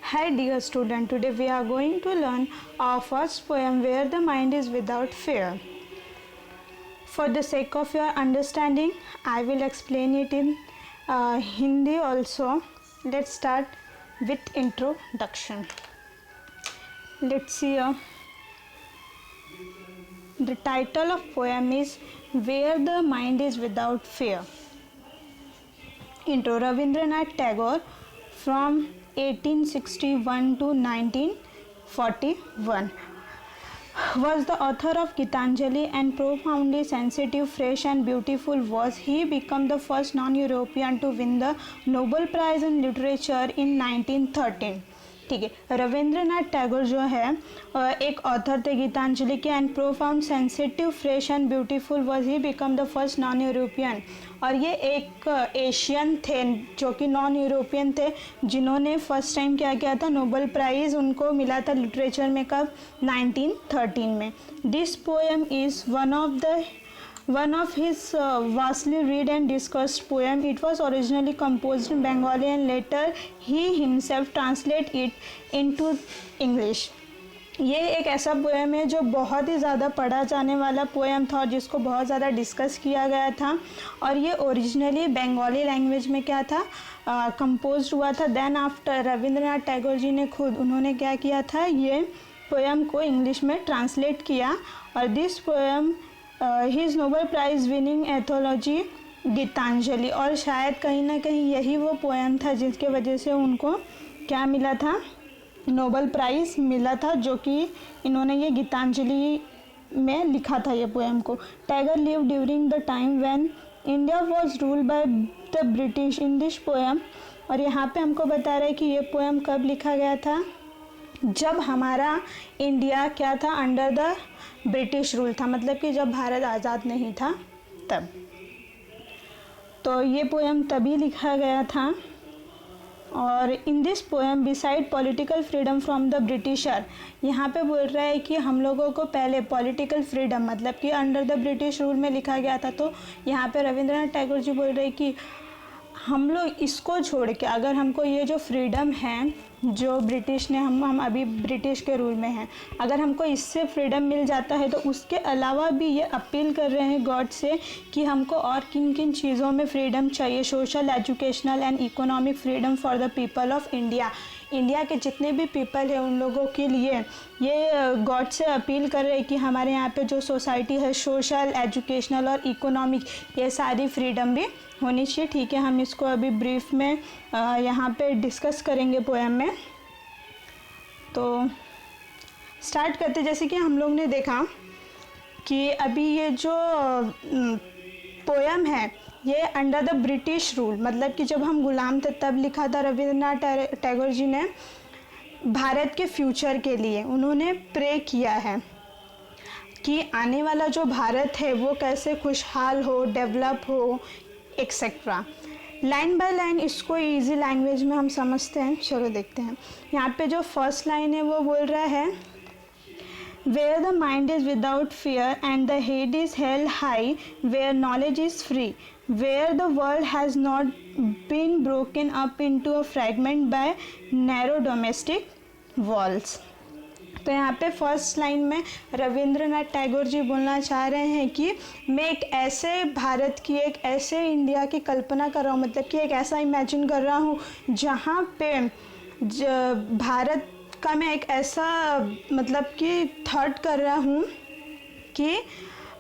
Hi dear student, today we are going to learn our first poem Where the Mind is Without Fear. For the sake of your understanding, I will explain it in Hindi also. Let's start with introduction. Let's see the title of poem is Where the Mind is Without Fear. Intro. Rabindranath Tagore from 1861 to 1941 was the author of Gitanjali, and profoundly sensitive, fresh and beautiful was he became the first non-European to win the Nobel Prize in Literature in 1913. ठीक है, रविंद्रनाथ टैगोर जो है एक author थे गीतांजलि के, and profound sensitive fresh and beautiful was he become the first non European, और ये एक एशियन थे जो कि नॉन यूरोपियन थे जिन्होंने फर्स्ट टाइम क्या किया था, नोबेल प्राइज़ उनको मिला था लिटरेचर में, कब, 1913 में. This poem is one of his vastly read and discussed poem. It was originally composed in Bengali and later he himself translate it into English. ये एक ऐसा पोएम है जो बहुत ही ज़्यादा पढ़ा जाने वाला पोएम था और जिसको बहुत ज़्यादा डिस्कस किया गया था, और ये ओरिजिनली बंगाली लैंग्वेज में क्या था, कंपोज हुआ था. देन आफ्टर रविंद्रनाथ टैगोर जी ने खुद उन्होंने क्या किया था, ये पोएम को इंग्लिश में ट्रांसलेट किया, और this poem his Nobel prize winning anthology Gitanjali, और शायद कहीं ना कहीं यही वो पोएम था जिसके वजह से उनको क्या मिला था, नोबेल प्राइज़ मिला था, जो कि इन्होंने ये गीतांजलि में लिखा था ये पोएम को. Tagger live during the time when India was ruled by the British in this poem, और यहाँ पे हमको बता रहा है कि ये पोएम कब लिखा गया था, जब हमारा इंडिया क्या था, अंडर द ब्रिटिश रूल था, मतलब कि जब भारत आज़ाद नहीं था तब. तो ये पोएम तभी लिखा गया था. और in this poem beside political freedom from the britisher, यहाँ पे बोल रहा है कि हम लोगों को पहले पॉलिटिकल फ्रीडम, मतलब कि अंडर द ब्रिटिश रूल में लिखा गया था. तो यहाँ पे रविंद्रनाथ टैगोर जी बोल रहे हैं कि हम लोग इसको छोड़ के, अगर हमको ये जो फ्रीडम है जो ब्रिटिश ने, हम अभी ब्रिटिश के रूल में हैं, अगर हमको इससे फ्रीडम मिल जाता है तो उसके अलावा भी ये अपील कर रहे हैं गॉड से कि हमको और किन किन चीज़ों में फ्रीडम चाहिए. Social, educational and economic freedom for the people of India. India के जितने भी पीपल हैं उन लोगों के लिए ये गॉड से अपील कर रहे हैं कि हमारे यहाँ पे जो सोसाइटी है, सोशल, एजुकेशनल और इकोनॉमिक, ये सारी फ्रीडम भी होनी चाहिए. ठीक है, हम इसको अभी ब्रीफ में यहाँ पे डिस्कस करेंगे पोएम में. तो स्टार्ट करते. जैसे कि हम लोग ने देखा कि अभी ये जो पोएम है ये अंडर द ब्रिटिश रूल, मतलब कि जब हम गुलाम थे तब लिखा था. रविंद्रनाथ टैगोर जी ने भारत के फ्यूचर के लिए उन्होंने प्रे किया है कि आने वाला जो भारत है वो कैसे खुशहाल हो, डेवलप हो, एक्सेट्रा. लाइन बाय लाइन इसको इजी लैंग्वेज में हम समझते हैं. चलो देखते हैं. यहाँ पे जो फर्स्ट लाइन है वो बोल रहा है, Where the mind is without fear and the head is held high, where knowledge is free, where the world has not been broken up into a fragment by narrow domestic walls. तो यहाँ पे first line में रविंद्रनाथ टैगोर जी बोलना चाह रहे हैं कि मैं एक ऐसे भारत की, एक ऐसे इंडिया की कल्पना कर रहा हूँ, मतलब कि एक ऐसा इमेजिन कर रहा हूँ जहाँ पे भारत का मैं एक ऐसा मतलब कि थॉट कर रहा हूँ कि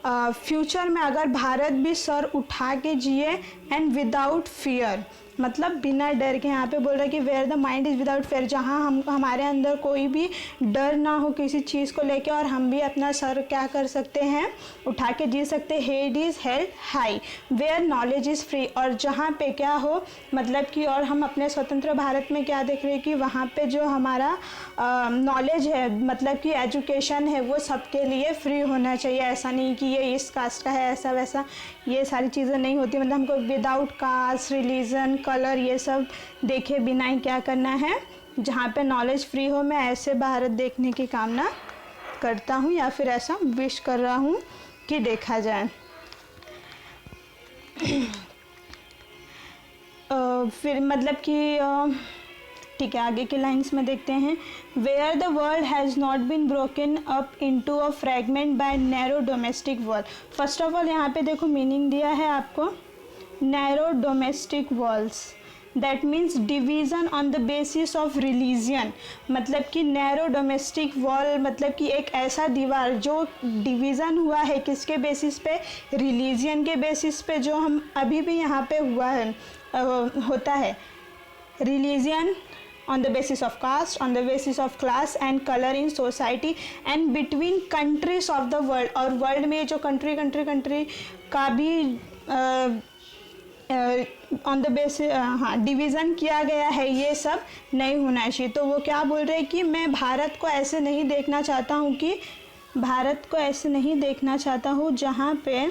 फ्यूचर में अगर भारत भी सर उठा के जिए एंड विदाउट फियर, मतलब बिना डर के. यहाँ पे बोल रहा है कि where the mind is without fear, जहाँ हमारे अंदर कोई भी डर ना हो किसी चीज़ को लेके, और हम भी अपना सर क्या कर सकते हैं, उठा के जी सकते. Head is held high, where knowledge is free, और जहाँ पे क्या हो, मतलब कि, और हम अपने स्वतंत्र भारत में क्या देख रहे हैं कि वहाँ पे जो हमारा नॉलेज है, मतलब कि एजुकेशन है, वो सबके लिए फ्री होना चाहिए. ऐसा नहीं कि ये इस कास्ट का है, ऐसा वैसा, ये सारी चीज़ें नहीं होती. मतलब हमको विदाउट कास्ट, रिलीजन, कलर, ये सब देखे बिना ही क्या करना है, जहाँ पे नॉलेज फ्री हो, मैं ऐसे भारत देखने की कामना करता हूँ, या फिर ऐसा विश कर रहा हूँ कि देखा जाए. फिर मतलब कि ठीक है, आगे के लाइन्स में देखते हैं। Where the world has not been broken up into a fragment by narrow domestic wall. First of all यहाँ पे देखो मीनिंग दिया है आपको, narrow domestic walls, that means division on the basis of religion. मतलब कि नैरो डोमेस्टिक वॉल मतलब कि एक ऐसा दीवार जो डिवीज़न हुआ है किसके बेसिस पे, रिलीजन के बेसिस पे, जो हम अभी भी यहाँ पे हुआ है होता है। Religion on the basis of caste, on the basis of class and color in society and between countries of the world। और वर्ल्ड में जो कंट्री का भी ऑन द बेसिस डिवीज़न किया गया है, ये सब नहीं होना चाहिए। तो वो क्या बोल रहे हैं कि मैं भारत को ऐसे नहीं देखना चाहता हूँ, कि भारत को ऐसे नहीं देखना चाहता हूँ जहाँ पे,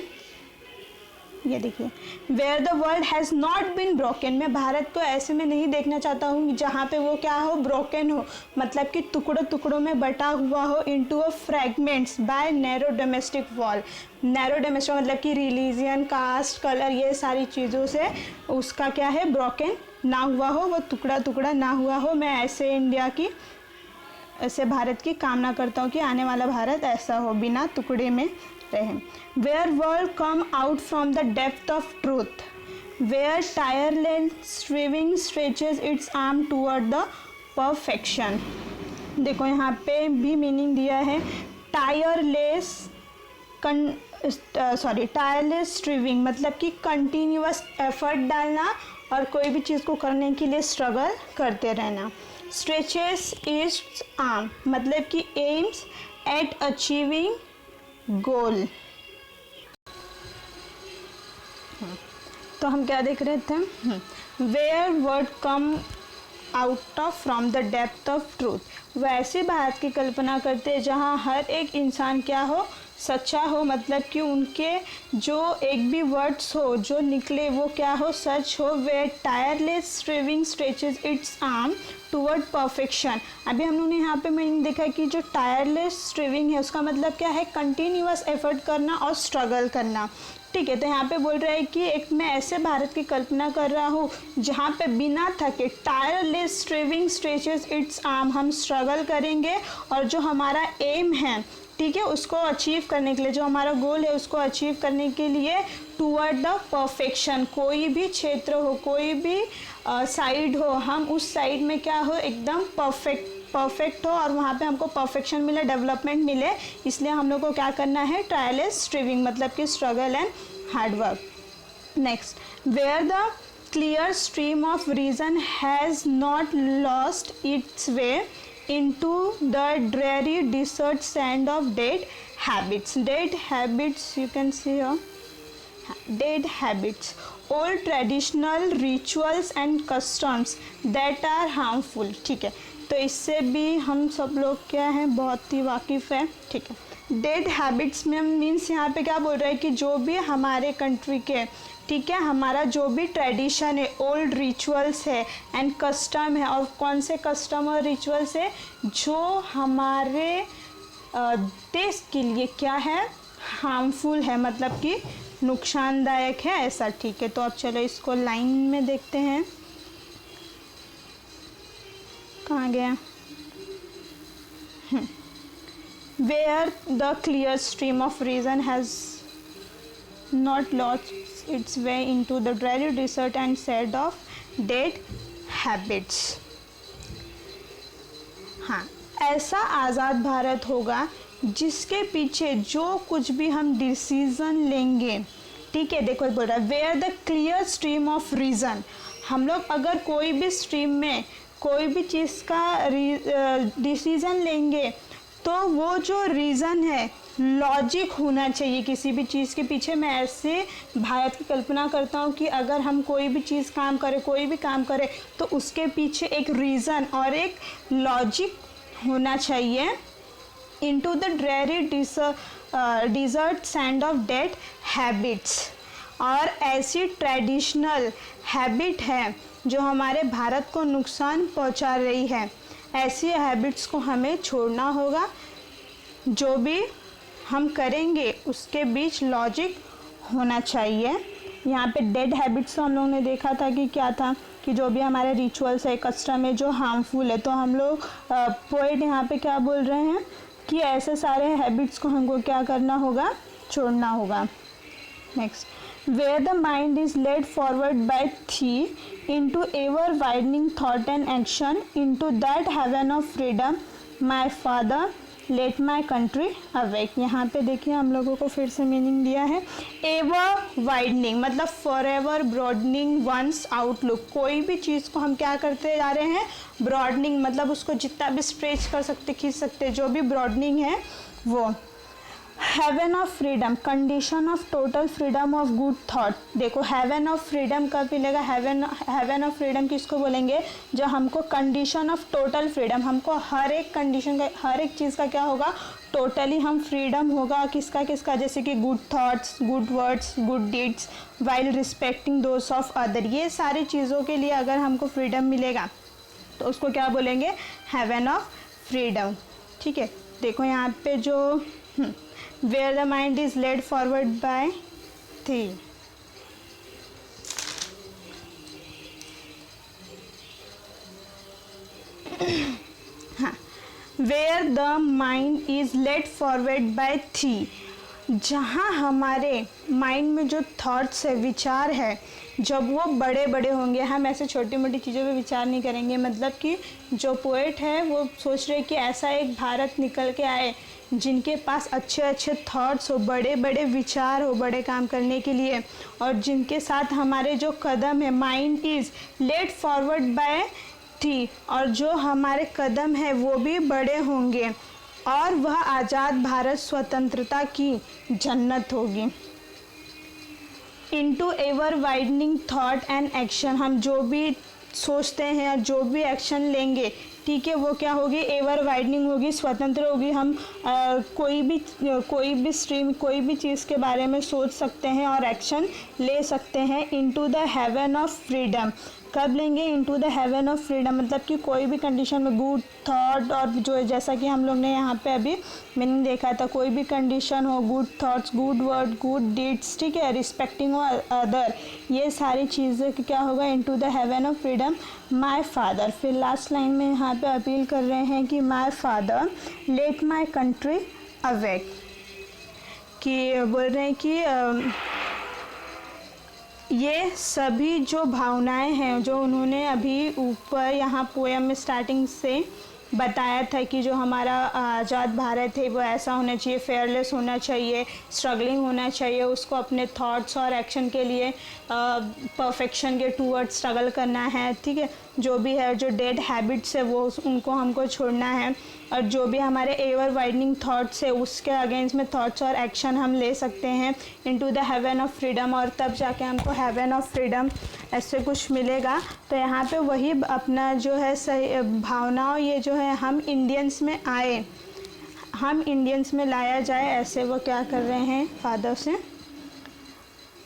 ये देखिए, where the world has not been broken, मैं भारत को ऐसे में नहीं देखना चाहता हूँ जहाँ पे वो क्या हो, ब्रोकन हो, मतलब कि टुकड़ों में बटा हुआ हो, into a fragments by narrow domestic wall. Narrow domestic मतलब कि रिलीजन, कास्ट, कलर, ये सारी चीज़ों से उसका क्या है, ब्रोकन ना हुआ हो, वो टुकड़ा ना हुआ हो। मैं ऐसे इंडिया की, ऐसे भारत की कामना करता हूँ कि आने वाला भारत ऐसा हो, बिना टुकड़े में रहे। Where world come out from the depth of truth, where tireless striving stretches its arm toward the perfection। देखो यहाँ पे भी मीनिंग दिया है, टायरलेस स्ट्रीविंग मतलब कि कंटिन्यूअस एफर्ट डालना और कोई भी चीज़ को करने के लिए स्ट्रगल करते रहना। स्ट्रेचेस इट्स आर्म मतलब कि एम्स एट अचीविंग गोल। तो हम क्या देख रहे थे, where word come out of from the depth of truth. वैसे भारत की कल्पना करते हैं जहाँ हर एक इंसान क्या हो, सच्चा हो, मतलब कि उनके जो एक भी वर्ड्स हो जो निकले वो क्या हो, सच हो। Where tireless striving stretches its arm toward perfection. अभी हम लोगों ने यहाँ पे मैंने देखा कि जो टायरलेस स्ट्रीविंग है उसका मतलब क्या है, कंटिन्यूअस एफर्ट करना और स्ट्रगल करना। ठीक है, तो यहाँ पे बोल रहा है कि एक मैं ऐसे भारत की कल्पना कर रहा हूँ जहाँ पे बिना थके, tireless striving stretches its arm, हम स्ट्रगल करेंगे और जो हमारा एम है, ठीक है, उसको अचीव करने के लिए, जो हमारा गोल है उसको अचीव करने के लिए, टूवर्ड द परफेक्शन। कोई भी क्षेत्र हो, कोई भी साइड हो, हम उस साइड में क्या हो, एकदम परफेक्ट हो और वहाँ पे हमको परफेक्शन मिले, डेवलपमेंट मिले। इसलिए हम लोग को क्या करना है, टायरलेस स्ट्रीविंग मतलब कि struggle and hard work. Next, where the clear stream of reason has not lost its way into the dreary desert sand of dead habits। Dead habits you can see here, dead habits, old traditional rituals and customs that are harmful। ठीक है, तो इससे भी हम सब लोग क्या हैं, बहुत ही वाकिफ़ है। ठीक है, डेड हैबिट्स में मीन्स यहाँ पे क्या बोल रहा है कि जो भी हमारे कंट्री के, ठीक है, हमारा जो भी ट्रेडिशन है, ओल्ड रिचुअल्स है एंड कस्टम है, और कौन से कस्टम और रिचुअल्स है जो हमारे देश के लिए क्या है, हार्मफुल है, मतलब कि नुकसानदायक है, ऐसा। ठीक है, तो अब चलो इसको लाइन में देखते हैं, कहाँ गया, where the clear stream of reason has not lost its way into the dreary desert and sad of dead habits। हाँ, ऐसा आज़ाद भारत होगा जिसके पीछे जो कुछ भी हम डिसीज़न लेंगे, ठीक है, देखो बोल रहा है where the clear stream of reason. हम लोग अगर कोई भी स्ट्रीम में कोई भी चीज़ का डिसीज़न लेंगे तो वो जो रीज़न है, लॉजिक होना चाहिए किसी भी चीज़ के पीछे। मैं ऐसे भारत की कल्पना करता हूँ कि अगर हम कोई भी चीज़ काम करें, कोई भी काम करें, तो उसके पीछे एक रीज़न और एक लॉजिक होना चाहिए। Into the dreary desert sand of dead habits, और ऐसी ट्रेडिशनल हैबिट है जो हमारे भारत को नुकसान पहुँचा रही है, ऐसी हैबिट्स को हमें छोड़ना होगा। जो भी हम करेंगे उसके बीच लॉजिक होना चाहिए। यहाँ पे डेड हैबिट्स तो हम लोगों ने देखा था कि क्या था, कि जो भी हमारे रिचुअल्स है, कस्टम है जो हार्मफुल है, तो हम लोग पोएट यहाँ पे क्या बोल रहे हैं कि ऐसे सारे हैबिट्स को हमको क्या करना होगा, छोड़ना होगा। Next, where the mind is led forward by thee into ever widening thought and action into that heaven of freedom, my father let my country awake। यहाँ पे देखिए हम लोगों को फिर से मीनिंग दिया है, एवर वाइडनिंग मतलब forever broadening one's outlook, कोई भी चीज़ को हम क्या करते जा रहे हैं, ब्रॉडनिंग मतलब उसको जितना भी स्ट्रेच कर सकते, खींच सकते, जो भी ब्रॉडनिंग है वो। Heaven of freedom, condition of total freedom of good thought. देखो हेवन ऑफ फ्रीडम कब मिलेगा, हेवन ऑफ फ्रीडम किसको बोलेंगे, जो हमको कंडीशन ऑफ टोटल फ्रीडम, हमको हर एक कंडीशन का, हर एक चीज़ का क्या होगा, टोटली हम फ्रीडम होगा, किसका किसका, जैसे कि good thoughts, good words, good deeds, while respecting those of other, ये सारी चीज़ों के लिए अगर हमको फ्रीडम मिलेगा तो उसको क्या बोलेंगे, हेवन ऑफ फ्रीडम। ठीक है, देखो यहाँ पे जो where the mind is led forward by thee, हाँ, where the mind is led forward by thee, जहाँ हमारे माइंड में जो थॉट्स है, विचार है, जब वो बड़े बड़े होंगे, हम ऐसे छोटी मोटी चीज़ों पे विचार नहीं करेंगे। मतलब कि जो पोएट है वो सोच रहे कि ऐसा एक भारत निकल के आए जिनके पास अच्छे अच्छे थॉट्स हो, बड़े बड़े विचार हो बड़े काम करने के लिए, और जिनके साथ हमारे जो कदम है, mind is led forward by thee, और जो हमारे कदम है वो भी बड़े होंगे, और वह आज़ाद भारत स्वतंत्रता की जन्नत होगी। Into ever widening thought and action, हम जो भी सोचते हैं, जो भी एक्शन लेंगे, ठीक है, वो क्या होगी, एवर वाइडनिंग होगी, स्वतंत्र होगी। हम कोई भी स्ट्रीम, कोई भी चीज़ के बारे में सोच सकते हैं और एक्शन ले सकते हैं। Into the haven of freedom, कब लेंगे, into the haven of freedom, मतलब कि कोई भी कंडीशन में गुड थॉट, और जो जैसा कि हम लोग ने यहाँ पे अभी मीनिंग देखा था, कोई भी कंडीशन हो, good thoughts, good word, good deeds, ठीक है, रिस्पेक्टिंग अदर, ये सारी चीज़ें क्या होगा, into the haven of freedom my father. फिर लास्ट लाइन में यहाँ पे अपील कर रहे हैं कि my father let my country awake, कि बोल रहे हैं कि ये सभी जो भावनाएं हैं जो उन्होंने अभी ऊपर यहाँ पोएम में स्टार्टिंग से बताया था कि जो हमारा आज़ाद भारत है वो ऐसा होना चाहिए, फेयरलेस होना चाहिए, स्ट्रगलिंग होना चाहिए, उसको अपने थॉट्स और एक्शन के लिए परफेक्शन के टूवर्ड स्ट्रगल करना है। ठीक है, जो भी है, जो डेड हैबिट्स है वो उनको हमको छोड़ना है, और जो भी हमारे एवर वाइडनिंग थॉट्स है उसके अगेंस्ट में थॉट्स और एक्शन हम ले सकते हैं into the haven of freedom, और तब जाके हमको हेवन ऑफ फ्रीडम ऐसे कुछ मिलेगा। तो यहाँ पे वही अपना जो है सही भावनाओं, ये जो है हम इंडियंस में आए, हम इंडियंस में लाया जाए, ऐसे वो क्या कर रहे हैं, फादर से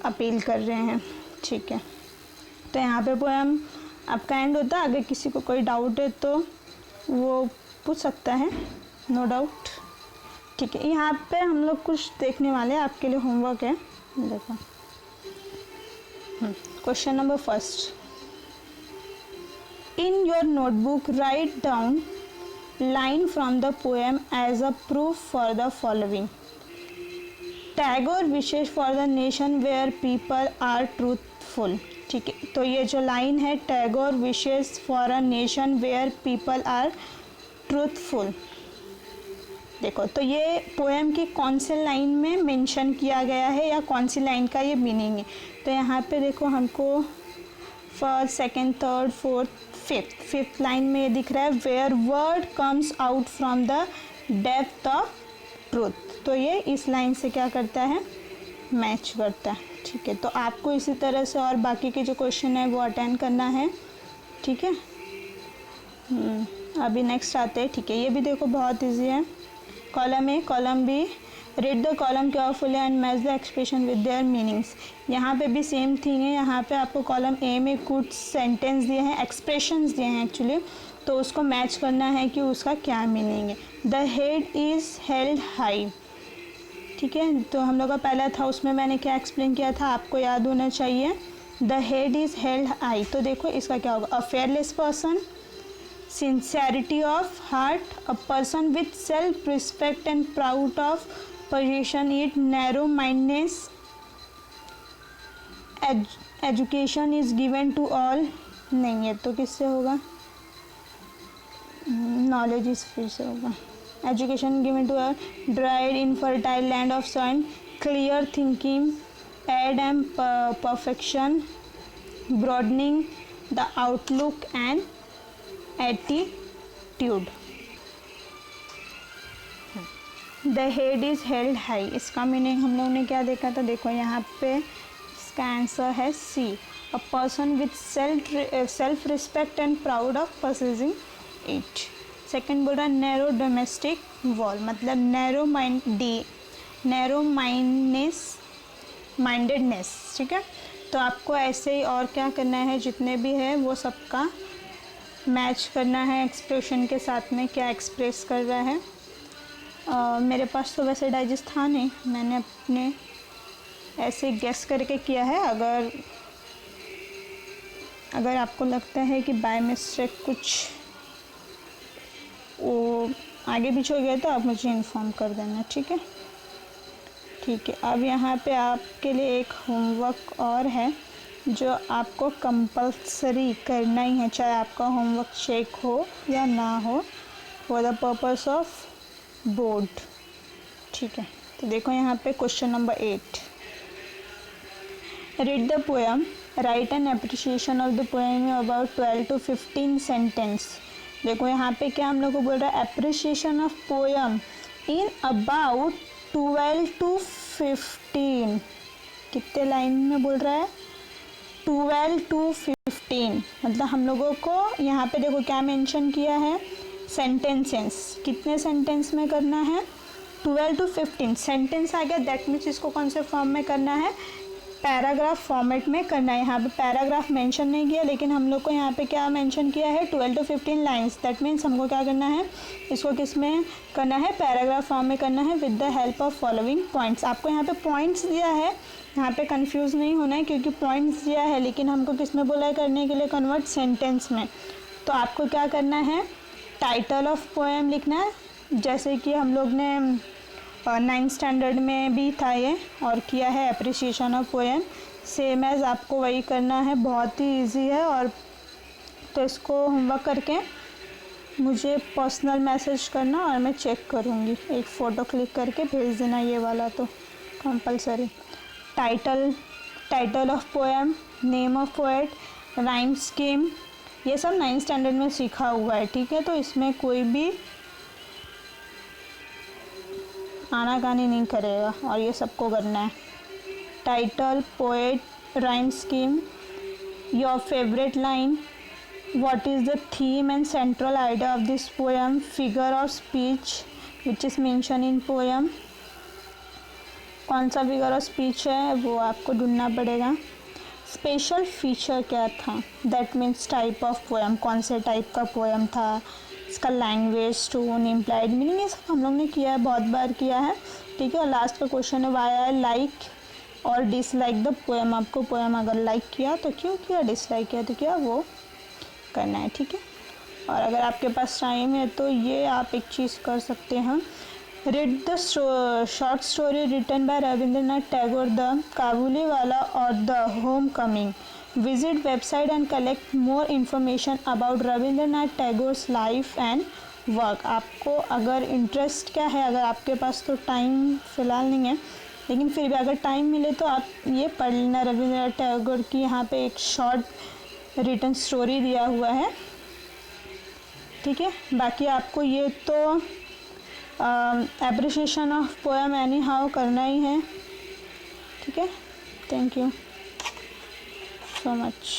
अपील कर रहे हैं। ठीक है, तो यहाँ पे पोएम आपका एंड होता है। अगर किसी को कोई डाउट है तो वो पूछ सकता है, नो डाउट। ठीक है, यहाँ पे हम लोग कुछ देखने वाले हैं, आपके लिए होमवर्क है, देखो। Question number first, in your notebook write down line from the poem as a proof for the following. Tagore wishes for the nation where people are truthful. ठीक है, तो ये जो लाइन है, Tagore wishes for a nation where people are truthful. देखो, तो ये poem की कौन से लाइन में मेंशन किया गया है या कौन सी लाइन का ये मीनिंग है। तो यहाँ पे देखो हमको first, second, third, fourth, fifth line में ये दिख रहा है, where word comes out from the depth of truth. तो ये इस लाइन से क्या करता है, मैच करता है। ठीक है, तो आपको इसी तरह से और बाकी के जो क्वेश्चन है वो अटेंड करना है। ठीक है, अभी नेक्स्ट आते हैं। ठीक है, ये भी देखो बहुत इजी है। Column A, column B, read the column carefully and match the expression with their meanings. यहाँ पे भी सेम थिंग है, यहाँ पे आपको कॉलम ए में कुछ सेंटेंस दिए हैं, एक्सप्रेशंस दिए हैं एक्चुअली, तो उसको मैच करना है कि उसका क्या मीनिंग है। The head is held high. ठीक है, तो हम लोग का पहला था, उसमें मैंने क्या एक्सप्लेन किया था, आपको याद होना चाहिए। The head is held high, तो देखो इसका क्या होगा, a fearless person, sincerity of heart, a person with self respect and proud of position, it narrow mindness, education is given to all, नहीं है तो किससे होगा, नॉलेज इज फिर से होगा, education given to all, dried in fertile land of sun, clear thinking, aid and perfection, broadening the outlook and attitude. The head is held high, इसका meaning हम लोगों ने क्या देखा था, देखो यहाँ पे इसका आंसर है C, a person with self respect and proud of possessing it. Second बोल रहा है नैरो डोमेस्टिक वॉल, मतलब नैरो माइंडेडनेस, ठीक है। तो आपको ऐसे ही और क्या करना है, जितने भी है वो सबका मैच करना है एक्सप्रेशन के साथ में, क्या एक्सप्रेस कर रहा है। मेरे पास तो वैसे डाइजेस्ट था नहीं, मैंने अपने ऐसे गेस करके किया है। अगर आपको लगता है कि बाय मिस्टेक कुछ वो आगे पीछे हो गया तो आप मुझे इन्फॉर्म कर देना, ठीक है। ठीक है, अब यहाँ पे आपके लिए एक होमवर्क और है जो आपको कंपल्सरी करना ही है, चाहे आपका होमवर्क चेक हो या ना हो, for the purpose of board, ठीक है। तो देखो यहाँ पे question number 8, read the poem, right an appreciation of the poem about 12 to 15 sentence. देखो यहाँ पे क्या हम लोग को बोल रहा है, appreciation of poem in about 12 to 15, कितने लाइन में बोल रहा है, 12 to 15, मतलब हम लोगों को यहाँ पे देखो क्या मेंशन किया है, सेंटेंसेस, कितने सेंटेंस में करना है, 12 to 15 सेंटेंस आ गया, दैट मीन्स इसको कौन से फॉर्म में करना है, पैराग्राफ फॉर्मेट में करना है। यहाँ पे पैराग्राफ मेंशन नहीं किया, लेकिन हम लोग को यहाँ पे क्या मेंशन किया है, 12 to 15 लाइन्स, दैट मीन्स हमको क्या करना है, इसको किस में करना है, पैराग्राफ फॉर्म में करना है, with the help of following points. आपको यहाँ पे पॉइंट्स दिया है, यहाँ पे कंफ्यूज नहीं होना है, क्योंकि पॉइंट्स दिया है, लेकिन हमको किस में बोला है करने के लिए, कन्वर्ट सेंटेंस में। तो आपको क्या करना है, टाइटल ऑफ पोएम लिखना है, जैसे कि हम लोग ने 9th स्टैंडर्ड में भी था ये और किया है appreciation of poem, same as आपको वही करना है, बहुत ही इजी है। और तो इसको होमवर्क करके मुझे पर्सनल मैसेज करना और मैं चेक करूँगी, एक फ़ोटो क्लिक करके भेज देना, ये वाला तो compulsory. Title of poem, name of poet, rhyme scheme, ये सब 9th स्टैंडर्ड में सीखा हुआ है, ठीक है। तो इसमें कोई भी आनाकानी नहीं करेगा और ये सबको करना है। Title, poet, rhyme scheme, your favourite line, what is the theme and central idea of this poem, figure of speech which is mention in poem, कौन सा फिगर ऑफ स्पीच है वो आपको ढूंढना पड़ेगा। स्पेशल फीचर क्या था, that means type of poem, कौन से टाइप का पोएम था, इसका लैंग्वेज, टोन, इम्प्लाइड मीनिंग, ये सब हम लोग ने किया है, बहुत बार किया है, ठीक है। और लास्ट का क्वेश्चन है, वाई आई लाइक और डिसलाइक द पोएम, आपको पोएम अगर लाइक किया तो क्यों किया, डिसलाइक किया तो क्या, वो करना है, ठीक है। और अगर आपके पास टाइम है तो ये आप एक चीज़ कर सकते हैं, read the short story written by Rabindranath Tagore, the Kabuliwala और the homecoming. Visit website and collect more information about Rabindranath Tagore's life and work. आपको अगर इंटरेस्ट क्या है, अगर आपके पास तो टाइम फ़िलहाल नहीं है, लेकिन फिर भी अगर टाइम मिले तो आप ये पढ़ लेना, रविंद्रनाथ टैगोर की यहाँ पे एक शॉर्ट रिटन स्टोरी दिया हुआ है, ठीक है। बाकी आपको ये तो appreciation of poem any how करना ही है, ठीक है। Thank you so much।